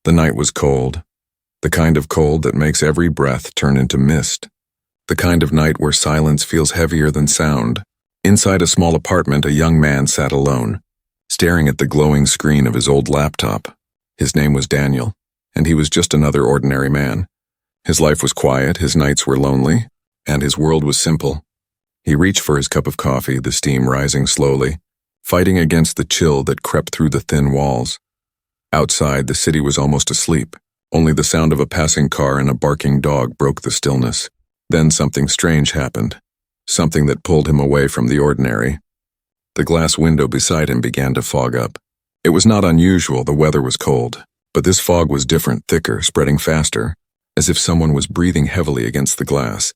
The night was cold, the kind of cold that makes every breath turn into mist. The kind of night where silence feels heavier than sound. Inside a small apartment, a young man sat alone, staring at the glowing screen of his old laptop. His name was Daniel, and he was just another ordinary man. His life was quiet, his nights were lonely, and his world was simple. He reached for his cup of coffee, the steam rising slowly, fighting against the chill that crept through the thin walls. Outside, the city was almost asleep. Only the sound of a passing car and a barking dog broke the stillness. Then something strange happened, something that pulled him away from the ordinary. The glass window beside him began to fog up. It was not unusual, the weather was cold, but this fog was different, thicker, spreading faster, as if someone was breathing heavily against the glass.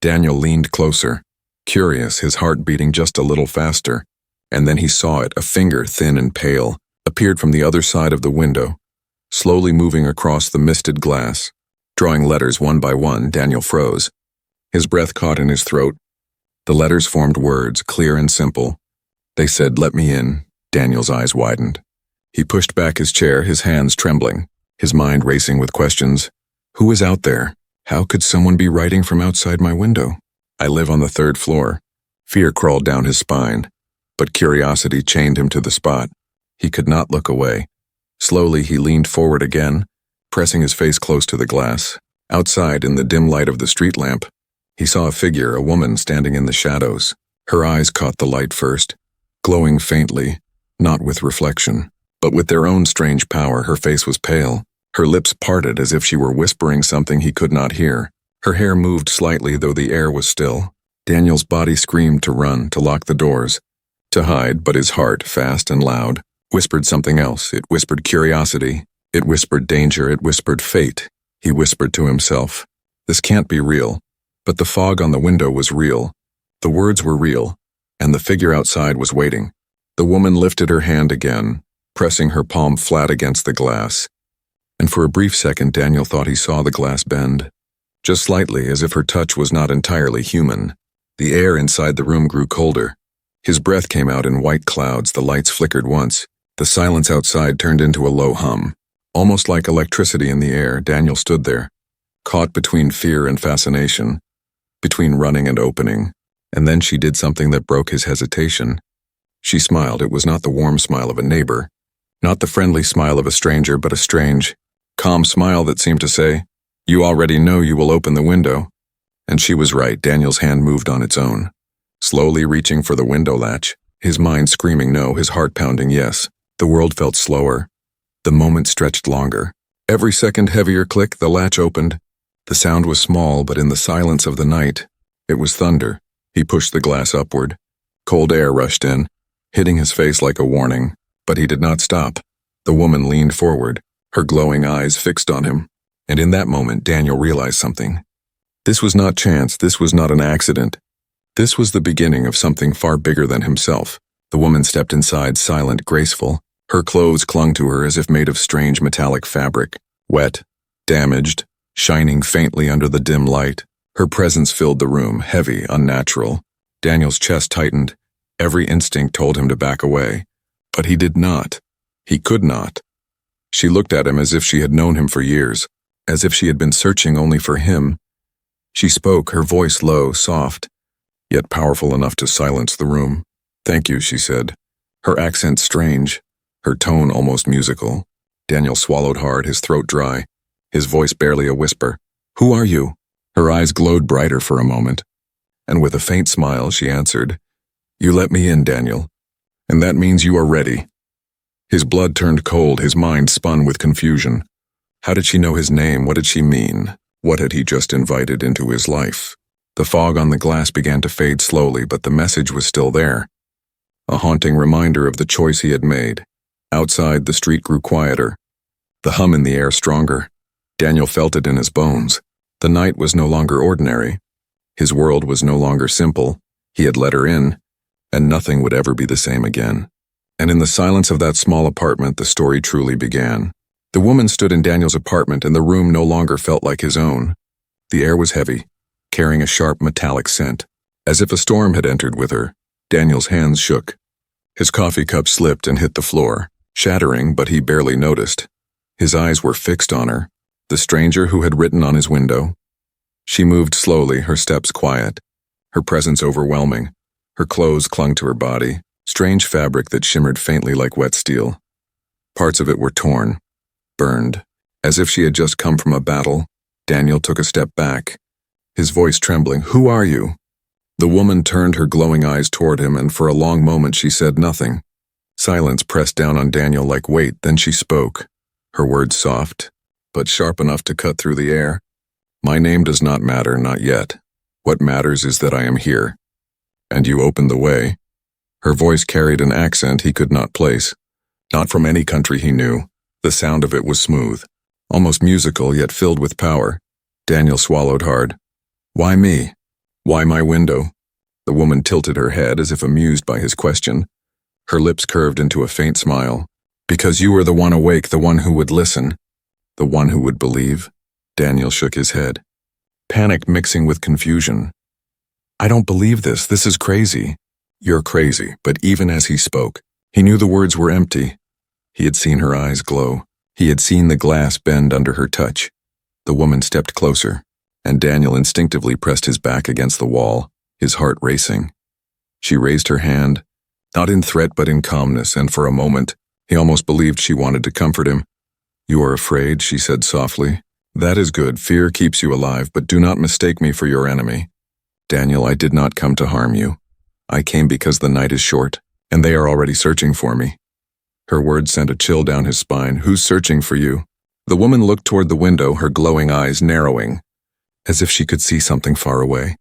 Daniel leaned closer, curious, his heart beating just a little faster, and then he saw it, a finger, thin and pale, appeared from the other side of the window, slowly moving across the misted glass. Drawing letters one by one, Daniel froze. His breath caught in his throat. The letters formed words, clear and simple. They said, "Let me in." Daniel's eyes widened. He pushed back his chair, his hands trembling, his mind racing with questions. Who is out there? How could someone be writing from outside my window? I live on the 3rd floor. Fear crawled down his spine, but curiosity chained him to the spot. He could not look away. Slowly, he leaned forward again, pressing his face close to the glass. Outside, in the dim light of the street lamp, he saw a figure, a woman standing in the shadows. Her eyes caught the light first, glowing faintly, not with reflection, but with their own strange power. Her face was pale, her lips parted as if she were whispering something he could not hear. Her hair moved slightly, though the air was still. Daniel's body screamed to run, to lock the doors, to hide, but his heart, fast and loud, whispered something else. It whispered curiosity. It whispered danger. It whispered fate. He whispered to himself, "This can't be real." But the fog on the window was real. The words were real, and the figure outside was waiting. The woman lifted her hand again, pressing her palm flat against the glass. And for a brief second, Daniel thought he saw the glass bend. Just slightly, as if her touch was not entirely human. The air inside the room grew colder. His breath came out in white clouds, the lights flickered once. The silence outside turned into a low hum. Almost like electricity in the air, Daniel stood there, caught between fear and fascination, between running and opening. And then she did something that broke his hesitation. She smiled. It was not the warm smile of a neighbor, not the friendly smile of a stranger, but a strange, calm smile that seemed to say, "You already know you will open the window." And she was right. Daniel's hand moved on its own, slowly reaching for the window latch, his mind screaming no, his heart pounding yes. The world felt slower. The moment stretched longer. Every second heavier click, the latch opened. The sound was small, but in the silence of the night, it was thunder. He pushed the glass upward. Cold air rushed in, hitting his face like a warning. But he did not stop. The woman leaned forward, her glowing eyes fixed on him. And in that moment, Daniel realized something. This was not chance. This was not an accident. This was the beginning of something far bigger than himself. The woman stepped inside, silent, graceful. Her clothes clung to her as if made of strange metallic fabric, wet, damaged, shining faintly under the dim light. Her presence filled the room, heavy, unnatural. Daniel's chest tightened. Every instinct told him to back away. But he did not. He could not. She looked at him as if she had known him for years, as if she had been searching only for him. She spoke, her voice low, soft, yet powerful enough to silence the room. "Thank you," she said, her accent strange, her tone almost musical. Daniel swallowed hard, his throat dry, his voice barely a whisper. "Who are you?" Her eyes glowed brighter for a moment, and with a faint smile she answered, "You let me in, Daniel, and that means you are ready." His blood turned cold, his mind spun with confusion. How did she know his name? What did she mean? What had he just invited into his life? The fog on the glass began to fade slowly, but the message was still there. A haunting reminder of the choice he had made. Outside, the street grew quieter, the hum in the air stronger. Daniel felt it in his bones. The night was no longer ordinary. His world was no longer simple. He had let her in, and nothing would ever be the same again. And in the silence of that small apartment, the story truly began. The woman stood in Daniel's apartment, and the room no longer felt like his own. The air was heavy, carrying a sharp metallic scent. As if a storm had entered with her, Daniel's hands shook. His coffee cup slipped and hit the floor, shattering, but he barely noticed. His eyes were fixed on her, the stranger who had written on his window. She moved slowly, her steps quiet, her presence overwhelming. Her clothes clung to her body, strange fabric that shimmered faintly like wet steel. Parts of it were torn, burned, as if she had just come from a battle. Daniel took a step back, his voice trembling. "Who are you?" The woman turned her glowing eyes toward him, and for a long moment she said nothing. Silence pressed down on Daniel like weight, then she spoke, her words soft, but sharp enough to cut through the air. "My name does not matter, not yet. What matters is that I am here. And you opened the way." Her voice carried an accent he could not place. Not from any country he knew. The sound of it was smooth, almost musical, yet filled with power. Daniel swallowed hard. "Why me? Why my window?" The woman tilted her head as if amused by his question. Her lips curved into a faint smile. "Because you were the one awake, the one who would listen, the one who would believe." Daniel shook his head, panic mixing with confusion. "I don't believe this. This is crazy." "You're crazy." But even as he spoke, he knew the words were empty. He had seen her eyes glow. He had seen the glass bend under her touch. The woman stepped closer, and Daniel instinctively pressed his back against the wall, his heart racing. She raised her hand, not in threat but in calmness, and for a moment, he almost believed she wanted to comfort him. "You are afraid," she said softly. "That is good. Fear keeps you alive, but do not mistake me for your enemy. Daniel, I did not come to harm you. I came because the night is short, and they are already searching for me." Her words sent a chill down his spine. "Who's searching for you?" The woman looked toward the window, her glowing eyes narrowing, as if she could see something far away.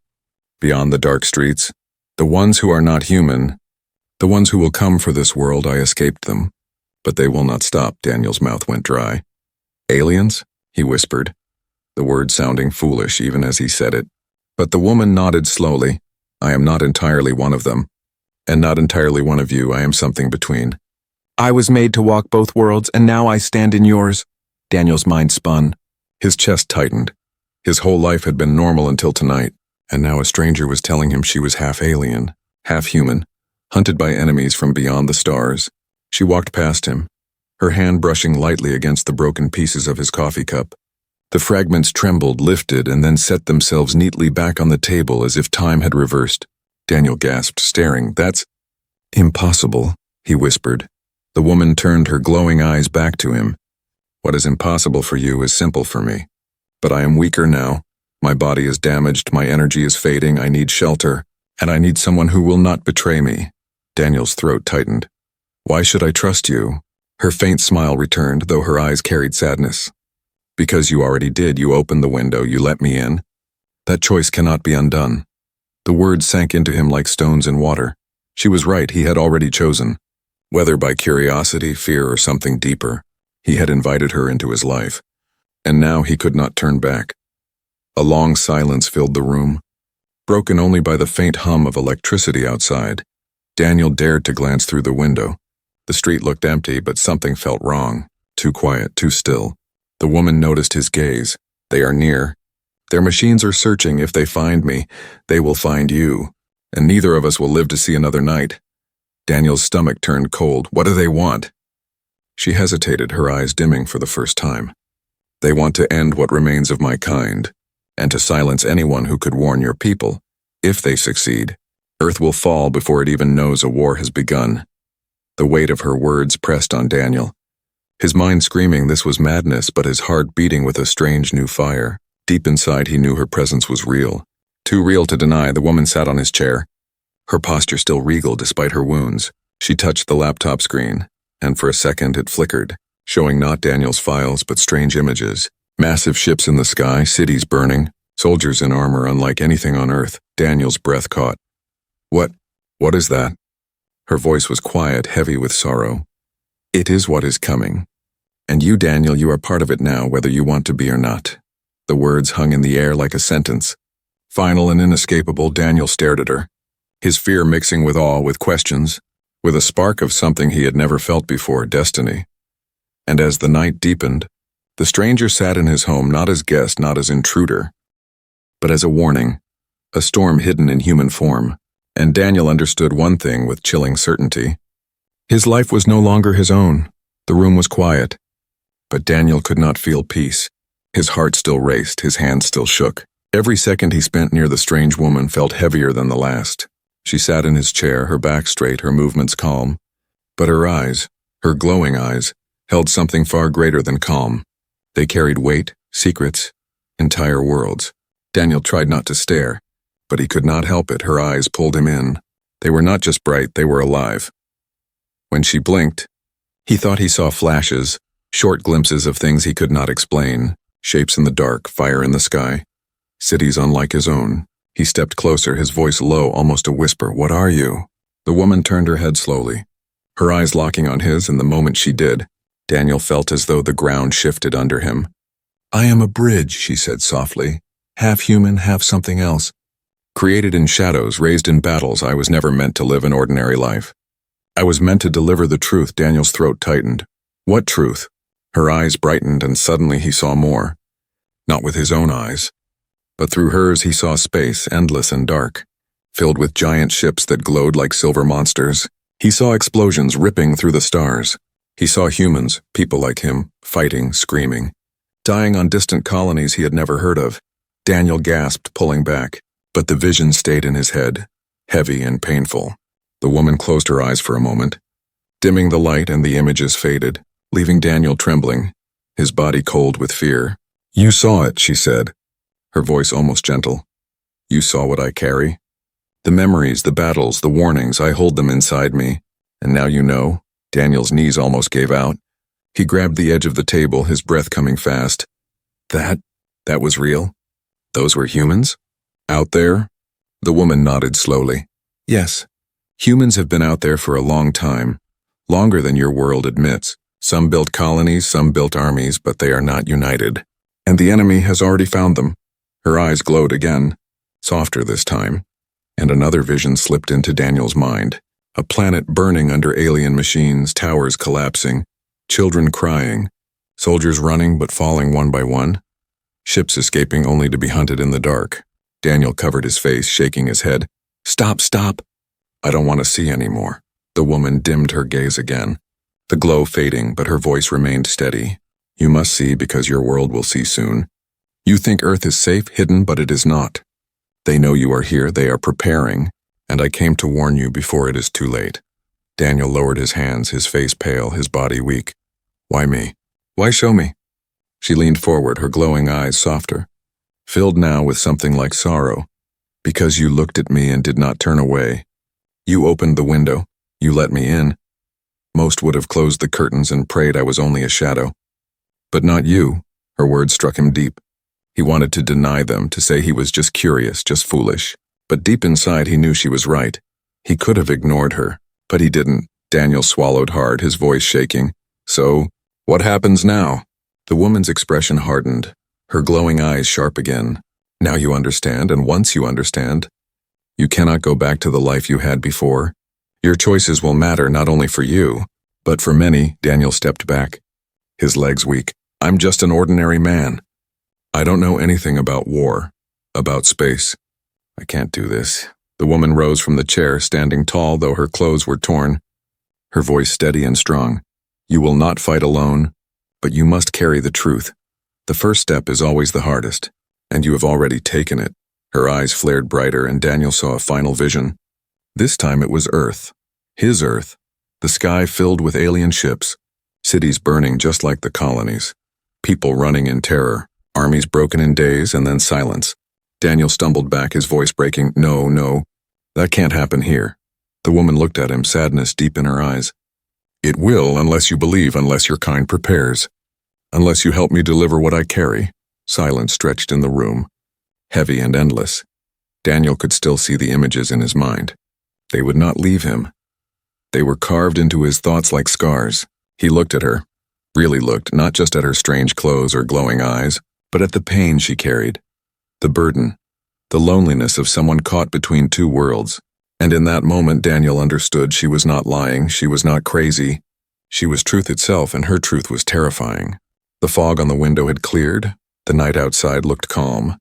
"Beyond the dark streets, the ones who are not human, the ones who will come for this world, I escaped them. But they will not stop." Daniel's mouth went dry. "Aliens?" he whispered, the words sounding foolish even as he said it. But the woman nodded slowly. "I am not entirely one of them, and not entirely one of you. I am something between. I was made to walk both worlds, and now I stand in yours." Daniel's mind spun. His chest tightened. His whole life had been normal until tonight, and now a stranger was telling him she was half alien, half human, hunted by enemies from beyond the stars. She walked past him, her hand brushing lightly against the broken pieces of his coffee cup. The fragments trembled, lifted, and then set themselves neatly back on the table as if time had reversed. Daniel gasped, staring. "That's impossible," he whispered. The woman turned her glowing eyes back to him. "What is impossible for you is simple for me. But I am weaker now. My body is damaged, my energy is fading, I need shelter, and I need someone who will not betray me." Daniel's throat tightened. "Why should I trust you?" Her faint smile returned, though her eyes carried sadness. "Because you already did. You opened the window, you let me in. That choice cannot be undone." The words sank into him like stones in water. She was right, he had already chosen. Whether by curiosity, fear, or something deeper, he had invited her into his life. And now he could not turn back. A long silence filled the room, broken only by the faint hum of electricity outside. Daniel dared to glance through the window. The street looked empty, but something felt wrong. Too quiet, too still. The woman noticed his gaze. "They are near. Their machines are searching. If they find me, they will find you. And neither of us will live to see another night." Daniel's stomach turned cold. "What do they want?" She hesitated, her eyes dimming for the first time. "They want to end what remains of my kind, and to silence anyone who could warn your people. If they succeed, Earth will fall before it even knows a war has begun." The weight of her words pressed on Daniel. His mind screaming this was madness, but his heart beating with a strange new fire. Deep inside he knew her presence was real. Too real to deny. The woman sat on his chair, her posture still regal despite her wounds. She touched the laptop screen, and for a second it flickered, showing not Daniel's files but strange images. Massive ships in the sky, cities burning, soldiers in armor unlike anything on Earth. Daniel's breath caught. What is that?" Her voice was quiet, heavy with sorrow. "It is what is coming. And you, Daniel, you are part of it now, whether you want to be or not." The words hung in the air like a sentence. Final and inescapable, Daniel stared at her, his fear mixing with awe, with questions, with a spark of something he had never felt before, destiny. And as the night deepened, the stranger sat in his home not as guest, not as intruder, but as a warning, a storm hidden in human form. And Daniel understood one thing with chilling certainty. His life was no longer his own. The room was quiet, But Daniel could not feel peace. His heart still raced, his hands still shook. Every second he spent near the strange woman felt heavier than the last. She sat in his chair, her back straight, her movements calm. But her eyes, her glowing eyes, held something far greater than calm. They carried weight, secrets, entire worlds. Daniel tried not to stare, but he could not help it. Her eyes pulled him in. They were not just bright, they were alive. When she blinked, he thought he saw flashes, short glimpses of things he could not explain, shapes in the dark, fire in the sky, cities unlike his own. He stepped closer, his voice low, almost a whisper. "What are you?" The woman turned her head slowly, her eyes locking on his, and the moment she did, Daniel felt as though the ground shifted under him. "I am a bridge," she said softly, "half human, half something else. Created in shadows, raised in battles, I was never meant to live an ordinary life. I was meant to deliver the truth." Daniel's throat tightened. What truth? Her eyes brightened, and suddenly he saw more. Not with his own eyes, but through hers he saw space, endless and dark, filled with giant ships that glowed like silver monsters. He saw explosions ripping through the stars. He saw humans, people like him, fighting, screaming, dying on distant colonies he had never heard of. Daniel gasped, pulling back, but the vision stayed in his head, heavy and painful. The woman closed her eyes for a moment, dimming the light, and the images faded, leaving Daniel trembling, his body cold with fear. "You saw it," she said, her voice almost gentle. "You saw what I carry? The memories, the battles, the warnings, I hold them inside me. And now you know." Daniel's knees almost gave out. He grabbed the edge of the table, his breath coming fast. That was real? Those were humans? Out there? The woman nodded slowly. "Yes. Humans have been out there for a long time, longer than your world admits. Some built colonies, some built armies, but they are not united. And the enemy has already found them." Her eyes glowed again, softer this time, and another vision slipped into Daniel's mind. A planet burning under alien machines, towers collapsing, children crying, soldiers running but falling one by one, ships escaping only to be hunted in the dark. Daniel covered his face, shaking his head. Stop! I don't want to see anymore." The woman dimmed her gaze again, the glow fading, but her voice remained steady. "You must see, because your world will see soon. You think Earth is safe, hidden, but it is not. They know you are here, they are preparing, and I came to warn you before it is too late." Daniel lowered his hands, his face pale, his body weak. "Why me? Why show me?" She leaned forward, her glowing eyes softer, filled now with something like sorrow. "Because you looked at me and did not turn away. You opened the window. You let me in. Most would have closed the curtains and prayed I was only a shadow. But not you." Her words struck him deep. He wanted to deny them, to say he was just curious, just foolish. But deep inside he knew she was right. He could have ignored her, but he didn't. Daniel swallowed hard, his voice shaking. "So, what happens now?" The woman's expression hardened, her glowing eyes sharp again. "Now you understand, and once you understand, you cannot go back to the life you had before. Your choices will matter not only for you, but for many." Daniel stepped back, his legs weak. "I'm just an ordinary man. I don't know anything about war, about space. I can't do this." The woman rose from the chair, standing tall though her clothes were torn, her voice steady and strong. "You will not fight alone, but you must carry the truth. The first step is always the hardest, and you have already taken it." Her eyes flared brighter, and Daniel saw a final vision. This time it was Earth, his Earth, the sky filled with alien ships, cities burning just like the colonies, people running in terror, armies broken in days, and then silence. Daniel stumbled back, his voice breaking. No, that can't happen here." The woman looked at him, sadness deep in her eyes. "It will, unless you believe, unless your kind prepares, unless you help me deliver what I carry." Silence stretched in the room, heavy and endless. Daniel could still see the images in his mind. They would not leave him. They were carved into his thoughts like scars. He looked at her, really looked, not just at her strange clothes or glowing eyes, but at the pain she carried, the burden, the loneliness of someone caught between two worlds. And in that moment Daniel understood she was not lying, she was not crazy. She was truth itself, and her truth was terrifying. The fog on the window had cleared, the night outside looked calm.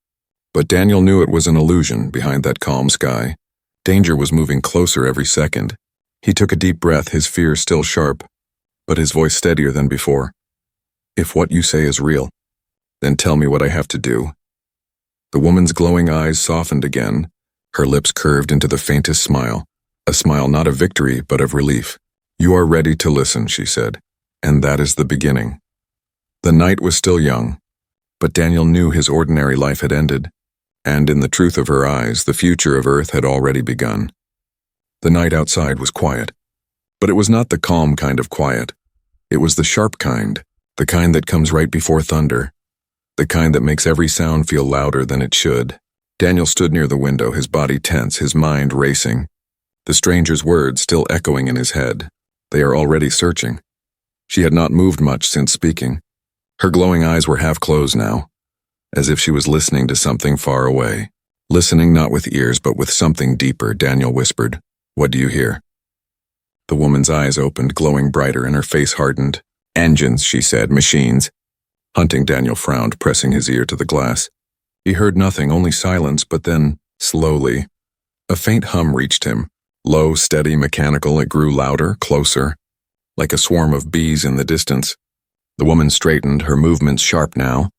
But Daniel knew it was an illusion behind that calm sky. Danger was moving closer every second. He took a deep breath, his fear still sharp, but his voice steadier than before. If what you say is real, then tell me what I have to do." The woman's glowing eyes softened again, her lips curved into the faintest smile, a smile not of victory but of relief. "You are ready to listen," she said, "and that is the beginning." The night was still young, but Daniel knew his ordinary life had ended, and in the truth of her eyes, the future of Earth had already begun. The night outside was quiet, but it was not the calm kind of quiet. It was the sharp kind, the kind that comes right before thunder, the kind that makes every sound feel louder than it should. Daniel stood near the window, his body tense, his mind racing, the stranger's words still echoing in his head. "They are already searching." She had not moved much since speaking. Her glowing eyes were half closed now, as if she was listening to something far away. Listening not with ears but with something deeper, Daniel whispered, "What do you hear?" The woman's eyes opened, glowing brighter, and her face hardened. "Engines," she said, "machines." Hunting, Daniel frowned, pressing his ear to the glass. He heard nothing, only silence, but then, slowly, a faint hum reached him. Low, steady, mechanical, it grew louder, closer, like a swarm of bees in the distance. The woman straightened, her movements sharp now.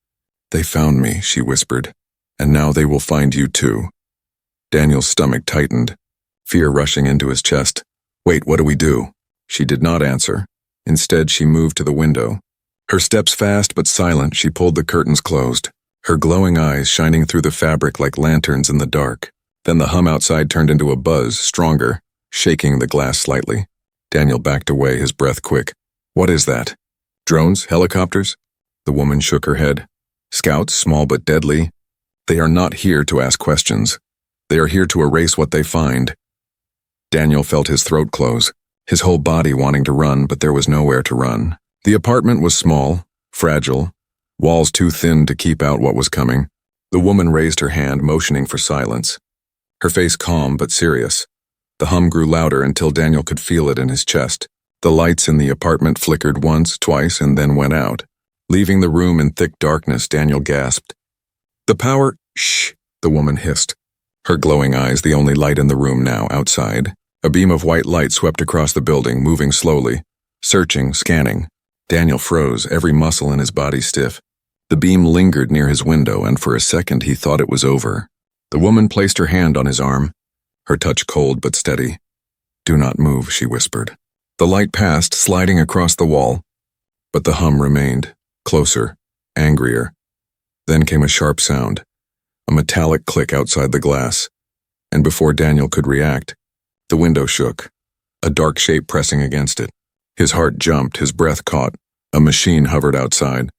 "They found me," she whispered, "and now they will find you too." Daniel's stomach tightened, fear rushing into his chest. "Wait, what do we do?" She did not answer. Instead, she moved to the window. Her steps fast but silent, she pulled the curtains closed, her glowing eyes shining through the fabric like lanterns in the dark. Then the hum outside turned into a buzz, stronger, shaking the glass slightly. Daniel backed away, his breath quick. "What is that? Drones? Helicopters?" The woman shook her head. "Scouts, small but deadly. They are not here to ask questions. They are here to erase what they find." Daniel felt his throat close, his whole body wanting to run, but there was nowhere to run. The apartment was small, fragile, walls too thin to keep out what was coming. The woman raised her hand, motioning for silence, her face calm but serious. The hum grew louder until Daniel could feel it in his chest. The lights in the apartment flickered once, twice, and then went out. Leaving the room in thick darkness, Daniel gasped. "The power—" "Shh," the woman hissed, her glowing eyes the only light in the room now. Outside, a beam of white light swept across the building, moving slowly, searching, scanning. Daniel froze, every muscle in his body stiff. The beam lingered near his window, and for a second he thought it was over. The woman placed her hand on his arm, her touch cold but steady. "Do not move," she whispered. The light passed, sliding across the wall, but the hum remained, closer, angrier. Then came a sharp sound, a metallic click outside the glass, and before Daniel could react, the window shook, a dark shape pressing against it. His heart jumped, his breath caught. A machine hovered outside,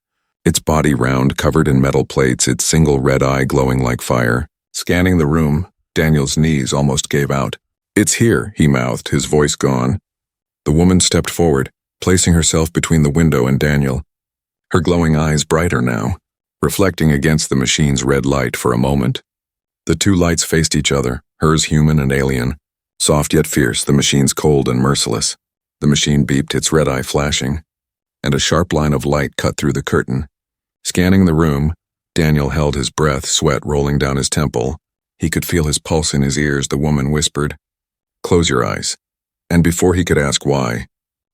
its body round, covered in metal plates, its single red eye glowing like fire. Scanning the room, Daniel's knees almost gave out. "It's here," he mouthed, his voice gone. The woman stepped forward, placing herself between the window and Daniel, her glowing eyes brighter now, reflecting against the machine's red light for a moment. The two lights faced each other, hers human and alien, soft yet fierce, the machine's cold and merciless. The machine beeped, its red eye flashing, and a sharp line of light cut through the curtain. Scanning the room, Daniel held his breath, sweat rolling down his temple. He could feel his pulse in his ears. The woman whispered, "Close your eyes." And before he could ask why,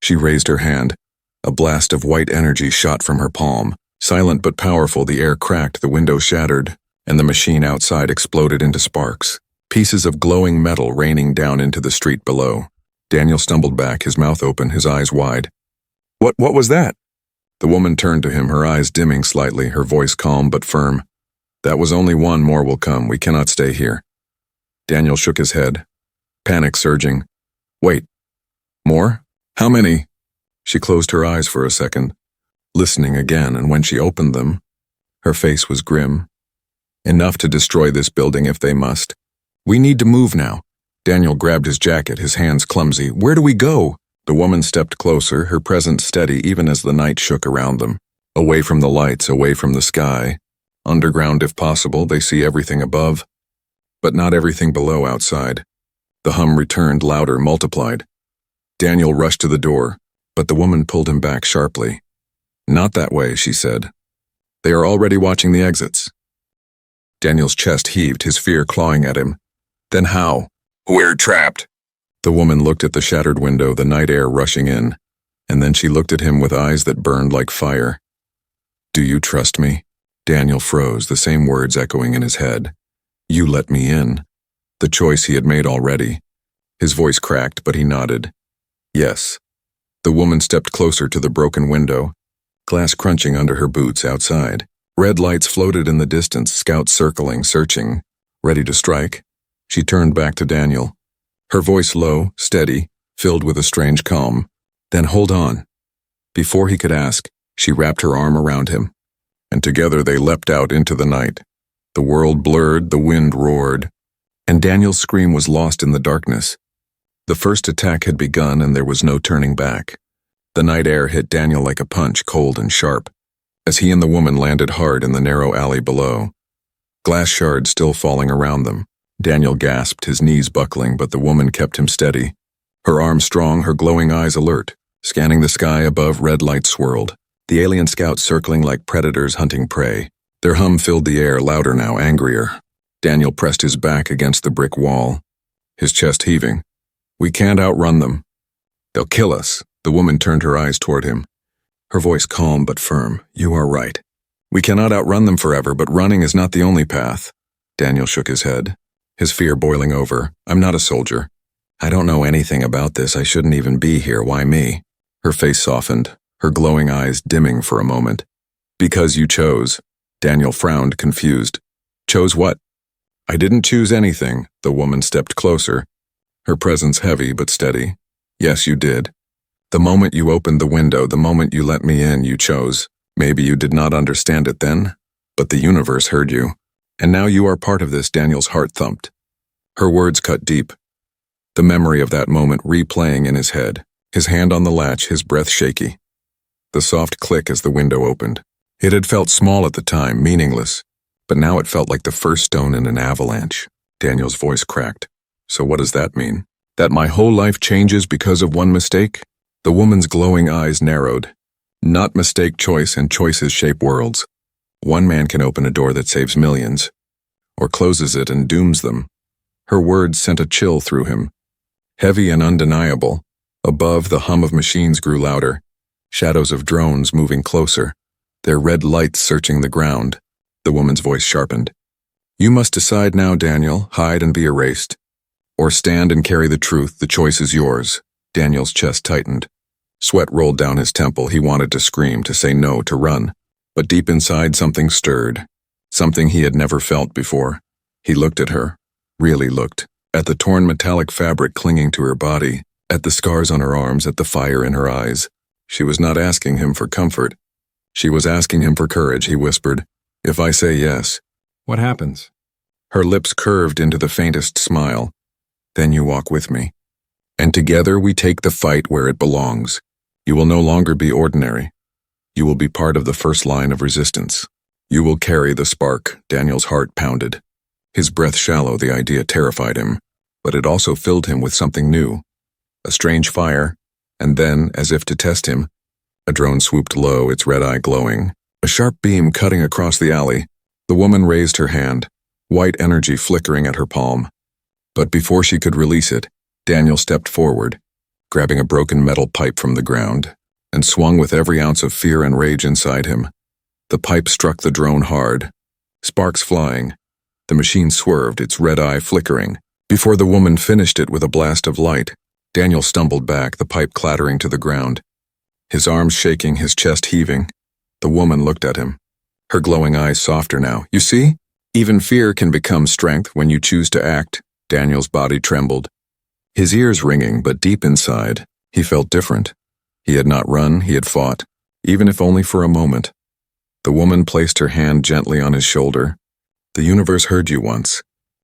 she raised her hand. A blast of white energy shot from her palm. Silent but powerful, the air cracked, the window shattered, and the machine outside exploded into sparks, pieces of glowing metal raining down into the street below. Daniel stumbled back, his mouth open, his eyes wide. What was that?" The woman turned to him, her eyes dimming slightly, her voice calm but firm. "That was only one, more will come. We cannot stay here." Daniel shook his head, panic surging. "Wait. More? How many?" She closed her eyes for a second, listening again, and when she opened them, her face was grim. "Enough to destroy this building if they must. We need to move now." Daniel grabbed his jacket, his hands clumsy. "Where do we go?" The woman stepped closer, her presence steady even as the night shook around them. Away from the lights, away from the sky. Underground if possible, they see everything above, but not everything below outside. The hum returned, louder, multiplied. Daniel rushed to the door, but the woman pulled him back sharply. "Not that way," she said. "They are already watching the exits." Daniel's chest heaved, his fear clawing at him. "Then how?" "We're trapped." The woman looked at the shattered window, the night air rushing in, and then she looked at him with eyes that burned like fire. Do you trust me? Daniel froze, the same words echoing in his head. You let me in. The choice he had made already. His voice cracked, but he nodded. Yes. The woman stepped closer to the broken window, glass crunching under her boots outside. Red lights floated in the distance, scouts circling, searching, ready to strike. She turned back to Daniel. Her voice low, steady, filled with a strange calm. Then hold on. Before he could ask, she wrapped her arm around him, and together they leapt out into the night. The world blurred, the wind roared, and Daniel's scream was lost in the darkness. The first attack had begun, and there was no turning back. The night air hit Daniel like a punch, cold and sharp, as he and the woman landed hard in the narrow alley below. Glass shards still falling around them. Daniel gasped, his knees buckling, but the woman kept him steady. Her arms strong, her glowing eyes alert. Scanning the sky above, red lights swirled. The alien scouts circling like predators hunting prey. Their hum filled the air, louder now, angrier. Daniel pressed his back against the brick wall, his chest heaving. We can't outrun them. They'll kill us. The woman turned her eyes toward him, her voice calm but firm. You are right. We cannot outrun them forever, but running is not the only path. Daniel shook his head, his fear boiling over. I'm not a soldier. I don't know anything about this. I shouldn't even be here. Why me? Her face softened, her glowing eyes dimming for a moment. Because you chose. Daniel frowned, confused. Chose what? I didn't choose anything. The woman stepped closer, her presence heavy but steady. Yes, you did. The moment you opened the window, the moment you let me in, you chose. Maybe you did not understand it then, but the universe heard you. And now you are part of this. Daniel's heart thumped. Her words cut deep, the memory of that moment replaying in his head, his hand on the latch, his breath shaky. The soft click as the window opened. It had felt small at the time, meaningless, but now it felt like the first stone in an avalanche. Daniel's voice cracked. So what does that mean? That my whole life changes because of one mistake? The woman's glowing eyes narrowed. Not mistake, choice, and choices shape worlds. One man can open a door that saves millions, or closes it and dooms them. Her words sent a chill through him, heavy and undeniable. Above, the hum of machines grew louder, shadows of drones moving closer, their red lights searching the ground. The woman's voice sharpened. You must decide now, Daniel, hide and be erased, or stand and carry the truth. The choice is yours. Daniel's chest tightened. Sweat rolled down his temple. He wanted to scream, to say no, to run. But deep inside something stirred, something he had never felt before. He looked at her, really looked, at the torn metallic fabric clinging to her body, at the scars on her arms, at the fire in her eyes. She was not asking him for comfort. She was asking him for courage. He whispered, If I say yes, what happens? Her lips curved into the faintest smile. Then you walk with me. And together we take the fight where it belongs. You will no longer be ordinary. You will be part of the first line of resistance. You will carry the spark. Daniel's heart pounded. His breath shallow, the idea terrified him, but it also filled him with something new. A strange fire, and then, as if to test him, a drone swooped low, its red eye glowing. A sharp beam cutting across the alley. The woman raised her hand, white energy flickering at her palm. But before she could release it, Daniel stepped forward, grabbing a broken metal pipe from the ground, and swung with every ounce of fear and rage inside him. The pipe struck the drone hard, sparks flying. The machine swerved, its red eye flickering. Before the woman finished it with a blast of light, Daniel stumbled back, the pipe clattering to the ground. His arms shaking, his chest heaving. The woman looked at him, her glowing eyes softer now. You see? Even fear can become strength when you choose to act. Daniel's body trembled, his ears ringing, but deep inside, he felt different. He had not run, he had fought, even if only for a moment. The woman placed her hand gently on his shoulder. The universe heard you once.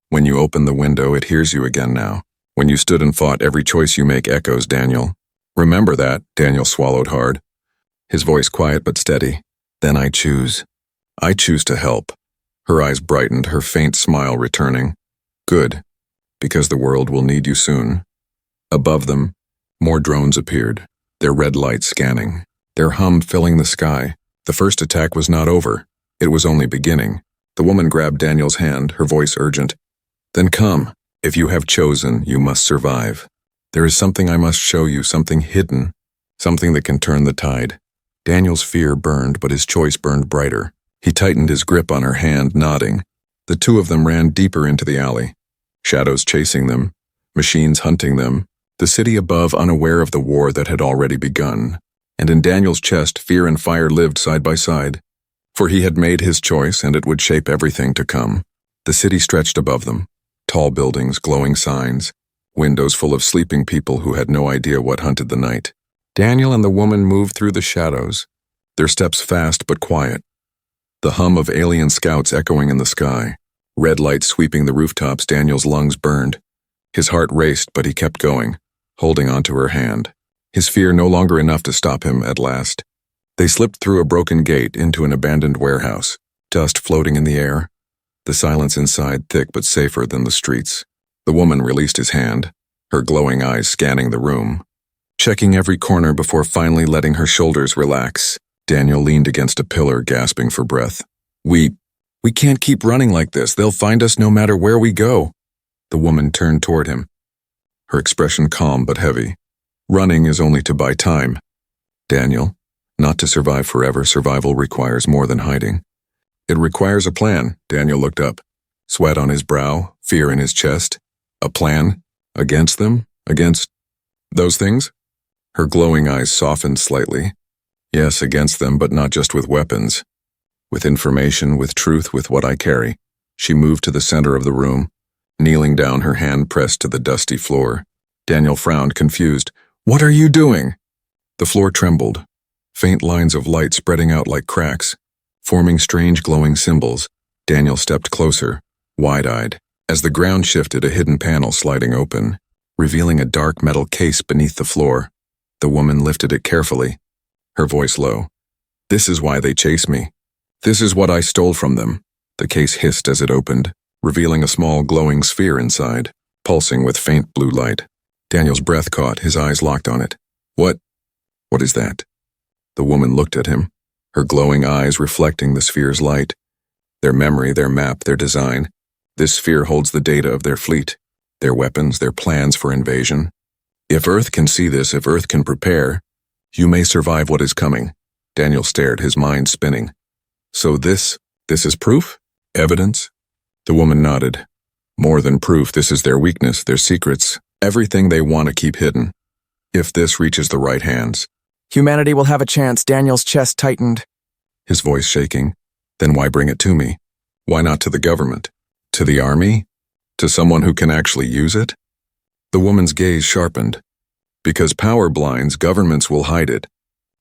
When you opened the window, it hears you again now. When you stood and fought, every choice you make echoes, Daniel. Remember that. Daniel swallowed hard, his voice quiet but steady. Then I choose. I choose to help. Her eyes brightened, her faint smile returning. Good, because the world will need you soon. Above them, more drones appeared, their red lights scanning, their hum filling the sky. The first attack was not over. It was only beginning. The woman grabbed Daniel's hand, her voice urgent. Then come. If you have chosen, you must survive. There is something I must show you, something hidden, something that can turn the tide. Daniel's fear burned, but his choice burned brighter. He tightened his grip on her hand, nodding. The two of them ran deeper into the alley. Shadows chasing them, machines hunting them, the city above unaware of the war that had already begun. And in Daniel's chest, fear and fire lived side by side. For he had made his choice, and it would shape everything to come. The city stretched above them. Tall buildings, glowing signs, windows full of sleeping people who had no idea what hunted the night. Daniel and the woman moved through the shadows, their steps fast but quiet. The hum of alien scouts echoing in the sky. Red lights sweeping the rooftops. Daniel's lungs burned. His heart raced, but he kept going, holding onto her hand. His fear no longer enough to stop him at last. They slipped through a broken gate into an abandoned warehouse, dust floating in the air. The silence inside thick but safer than the streets. The woman released his hand, her glowing eyes scanning the room, checking every corner before finally letting her shoulders relax. Daniel leaned against a pillar, gasping for breath. We can't keep running like this. They'll find us no matter where we go." The woman turned toward him, her expression calm but heavy. "Running is only to buy time, Daniel. Not to survive forever. Survival requires more than hiding. It requires a plan." Daniel looked up, sweat on his brow, fear in his chest. "A plan? Against them? Against those things?" Her glowing eyes softened slightly. "Yes, against them, but not just with weapons. With information, with truth, with what I carry." She moved to the center of the room, kneeling down, her hand pressed to the dusty floor. Daniel frowned, confused. "What are you doing?" The floor trembled, faint lines of light spreading out like cracks, forming strange glowing symbols. Daniel stepped closer, wide-eyed. As the ground shifted, a hidden panel sliding open, revealing a dark metal case beneath the floor. The woman lifted it carefully, her voice low. "This is why they chase me. This is what I stole from them." The case hissed as it opened, revealing a small glowing sphere inside, pulsing with faint blue light. Daniel's breath caught, his eyes locked on it. What is that?" The woman looked at him, her glowing eyes reflecting the sphere's light. Their memory, their map, their design. This sphere holds the data of their fleet, their weapons, their plans for invasion. If Earth can see this, if Earth can prepare, you may survive what is coming. Daniel stared, his mind spinning. "So this is proof? Evidence?" The woman nodded. "More than proof, this is their weakness, their secrets, everything they want to keep hidden. If this reaches the right hands." "Humanity will have a chance." Daniel's chest tightened, His voice shaking. "Then why bring it to me? Why not to the government? To the army? To someone who can actually use it?" The woman's gaze sharpened. "Because power blinds, governments will hide it.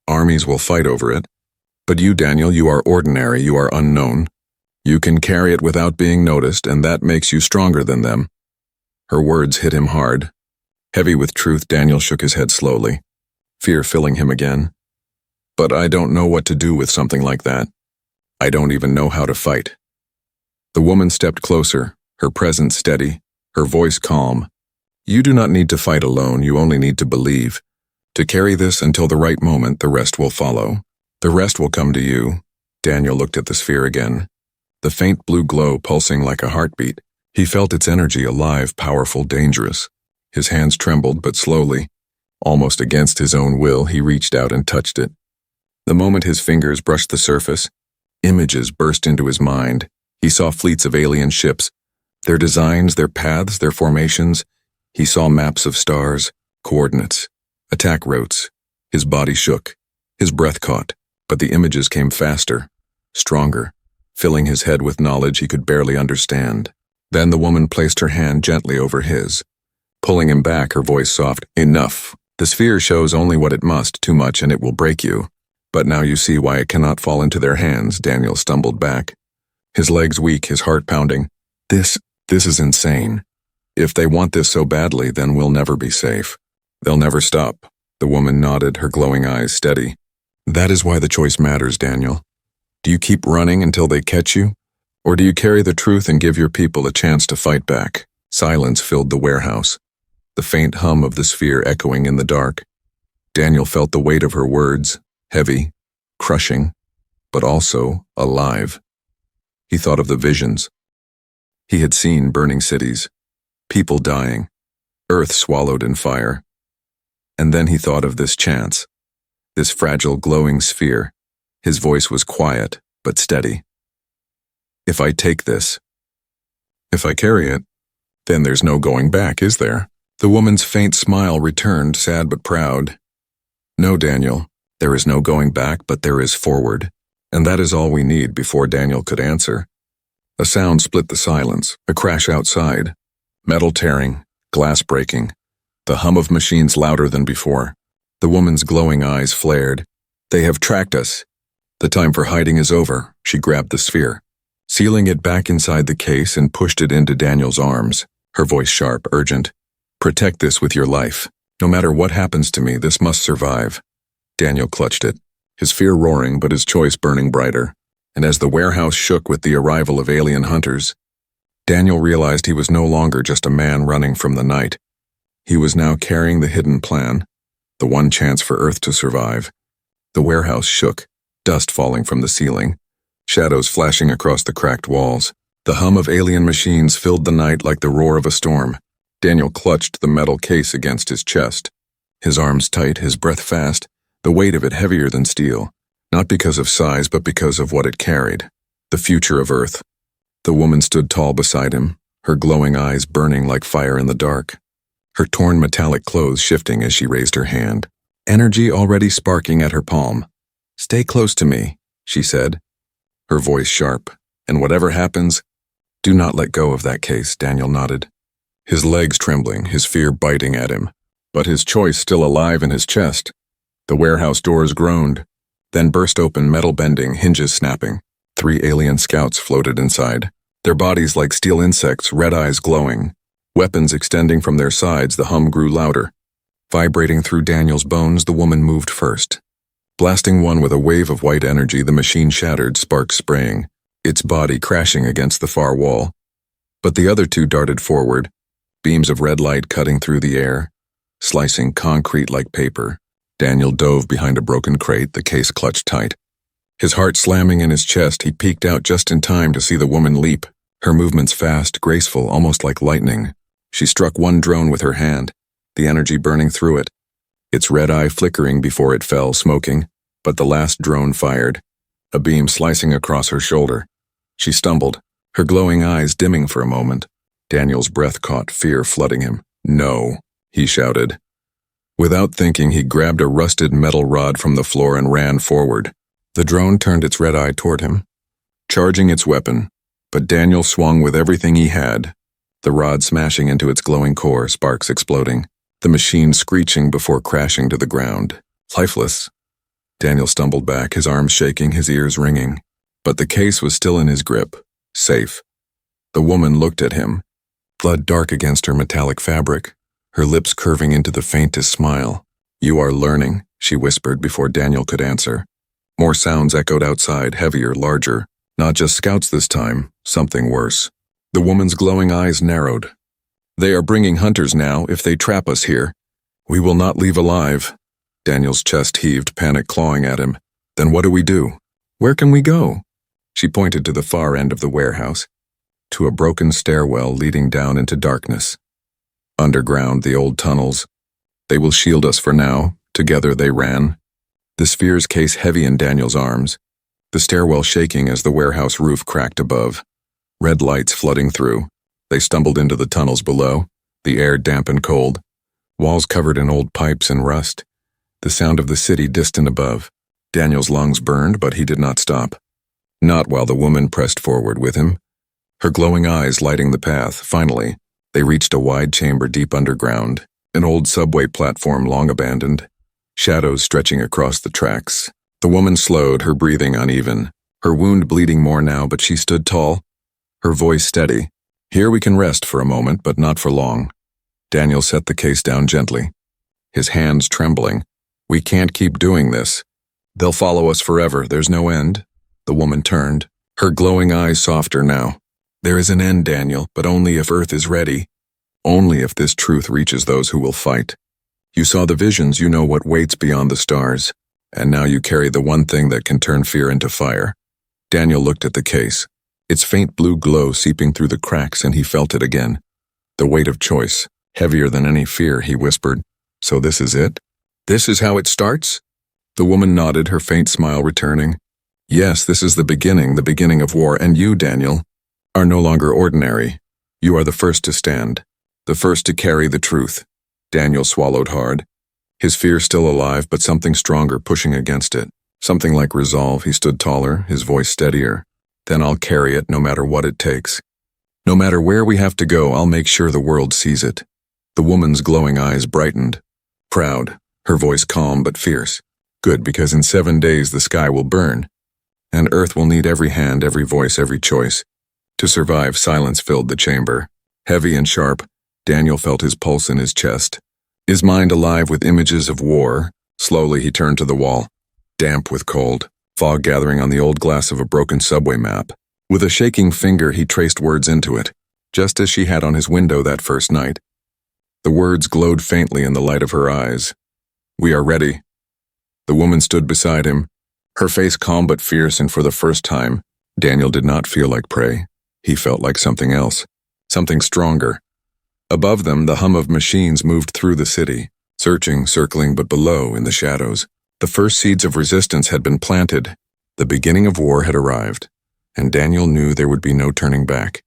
Armies will fight over it. But you, Daniel, you are ordinary, you are unknown. You can carry it without being noticed, and that makes you stronger than them." Her words hit him hard. Heavy with truth, Daniel shook his head slowly, fear filling him again. "But I don't know what to do with something like that. I don't even know how to fight." The woman stepped closer, her presence steady, her voice calm. "You do not need to fight alone, you only need to believe. To carry this until the right moment, the rest will follow. The rest will come to you." Daniel looked at the sphere again, the faint blue glow pulsing like a heartbeat. He felt its energy, alive, powerful, dangerous. His hands trembled, but slowly, almost against his own will, he reached out and touched it. The moment his fingers brushed the surface, images burst into his mind. He saw fleets of alien ships, their designs, their paths, their formations. He saw maps of stars, coordinates, attack routes. His body shook, his breath caught, but the images came faster, stronger, filling his head with knowledge he could barely understand. Then the woman placed her hand gently over his, pulling him back, her voice soft. "Enough. The sphere shows only what it must, too much and it will break you. But now you see why it cannot fall into their hands." Daniel stumbled back, his legs weak, his heart pounding. This is insane. If they want this so badly, then we'll never be safe. They'll never stop." The woman nodded, her glowing eyes steady. "That is why the choice matters, Daniel. Do you keep running until they catch you? Or do you carry the truth and give your people a chance to fight back?" Silence filled the warehouse, the faint hum of the sphere echoing in the dark. Daniel felt the weight of her words, heavy, crushing, but also alive. He thought of the visions. He had seen burning cities, people dying, earth swallowed in fire. And then he thought of this chance. this fragile, glowing sphere. His voice was quiet, but steady. If I take this, if I carry it, then there's no going back, is there? The woman's faint smile returned, sad but proud. No, Daniel, there is no going back, but there is forward. And that is all we need. Before Daniel could answer, a sound split the silence, a crash outside. Metal tearing, glass breaking, the hum of machines louder than before. The woman's glowing eyes flared. They have tracked us. The time for hiding is over. She grabbed the sphere, sealing it back inside the case, and pushed it into Daniel's arms, her voice sharp, urgent. Protect this with your life. No matter what happens to me, this must survive. Daniel clutched it, his fear roaring but his choice burning brighter. And as the warehouse shook with the arrival of alien hunters, Daniel realized he was no longer just a man running from the night. He was now carrying the hidden plan, the one chance for Earth to survive. The warehouse shook, dust falling from the ceiling, shadows flashing across the cracked walls. The hum of alien machines filled the night like the roar of a storm. Daniel clutched the metal case against his chest, his arms tight, his breath fast, the weight of it heavier than steel, not because of size but because of what it carried, the future of Earth. The woman stood tall beside him, her glowing eyes burning like fire in the dark, her torn metallic clothes shifting as she raised her hand, energy already sparking at her palm. Stay close to me, she said, her voice sharp, and whatever happens, do not let go of that case. Daniel nodded, his legs trembling, his fear biting at him, but his choice still alive in his chest. The warehouse doors groaned, then burst open, metal bending, hinges snapping. 3 alien scouts floated inside, their bodies like steel insects, red eyes glowing, weapons extending from their sides. The hum grew louder. Vibrating through Daniel's bones, the woman moved first. Blasting one with a wave of white energy, the machine shattered, sparks spraying, its body crashing against the far wall. But the other 2 darted forward, beams of red light cutting through the air, slicing concrete like paper. Daniel dove behind a broken crate, the case clutched tight. His heart slamming in his chest, he peeked out just in time to see the woman leap, her movements fast, graceful, almost like lightning. She struck one drone with her hand, the energy burning through it, its red eye flickering before it fell, smoking. But the last drone fired, a beam slicing across her shoulder. She stumbled, her glowing eyes dimming for a moment. Daniel's breath caught, fear flooding him. No, he shouted. Without thinking, he grabbed a rusted metal rod from the floor and ran forward. The drone turned its red eye toward him, charging its weapon, but Daniel swung with everything he had, the rod smashing into its glowing core, sparks exploding, the machine screeching before crashing to the ground. Lifeless. Daniel stumbled back, his arms shaking, his ears ringing, but the case was still in his grip, safe. The woman looked at him, blood dark against her metallic fabric, her lips curving into the faintest smile. You are learning, she whispered before Daniel could answer. More sounds echoed outside, heavier, larger. Not just scouts this time, something worse. The woman's glowing eyes narrowed. They are bringing hunters now. If they trap us here, we will not leave alive. Daniel's chest heaved, panic clawing at him. Then what do we do? Where can we go? She pointed to the far end of the warehouse, to a broken stairwell leading down into darkness. Underground, the old tunnels. They will shield us for now. Together they ran, the sphere's case heavy in Daniel's arms, the stairwell shaking as the warehouse roof cracked above. Red lights flooding through. They stumbled into the tunnels below, the air damp and cold, walls covered in old pipes and rust, the sound of the city distant above. Daniel's lungs burned, but he did not stop. Not while the woman pressed forward with him, her glowing eyes lighting the path. Finally, they reached a wide chamber deep underground, an old subway platform long abandoned, shadows stretching across the tracks. The woman slowed, her breathing uneven, her wound bleeding more now, but she stood tall, her voice steady. Here we can rest for a moment, but not for long. Daniel set the case down gently, his hands trembling. We can't keep doing this. They'll follow us forever, there's no end. The woman turned, her glowing eyes softer now. There is an end, Daniel, but only if Earth is ready. Only if this truth reaches those who will fight. You saw the visions, you know what waits beyond the stars, and now you carry the one thing that can turn fear into fire. Daniel looked at the case, its faint blue glow seeping through the cracks, and he felt it again. The weight of choice, heavier than any fear, he whispered. So this is it? This is how it starts? The woman nodded, her faint smile returning. Yes, this is the beginning of war, and you, Daniel, are no longer ordinary. You are the first to stand, the first to carry the truth. Daniel swallowed hard, his fear still alive, but something stronger pushing against it. Something like resolve. He stood taller, his voice steadier. Then I'll carry it no matter what it takes. No matter where we have to go, I'll make sure the world sees it. The woman's glowing eyes brightened. Proud, her voice calm but fierce. Good, because in 7 days the sky will burn. And Earth will need every hand, every voice, every choice. To survive, silence filled the chamber. Heavy and sharp, Daniel felt his pulse in his chest. His mind alive with images of war. Slowly he turned to the wall. Damp with cold, fog gathering on the old glass of a broken subway map. With a shaking finger he traced words into it, just as she had on his window that first night. The words glowed faintly in the light of her eyes. We are ready. The woman stood beside him, her face calm but fierce, and for the first time, Daniel did not feel like prey. He felt like something else, something stronger. Above them, the hum of machines moved through the city, searching, circling, but below, in the shadows, the first seeds of resistance had been planted. The beginning of war had arrived, and Daniel knew there would be no turning back.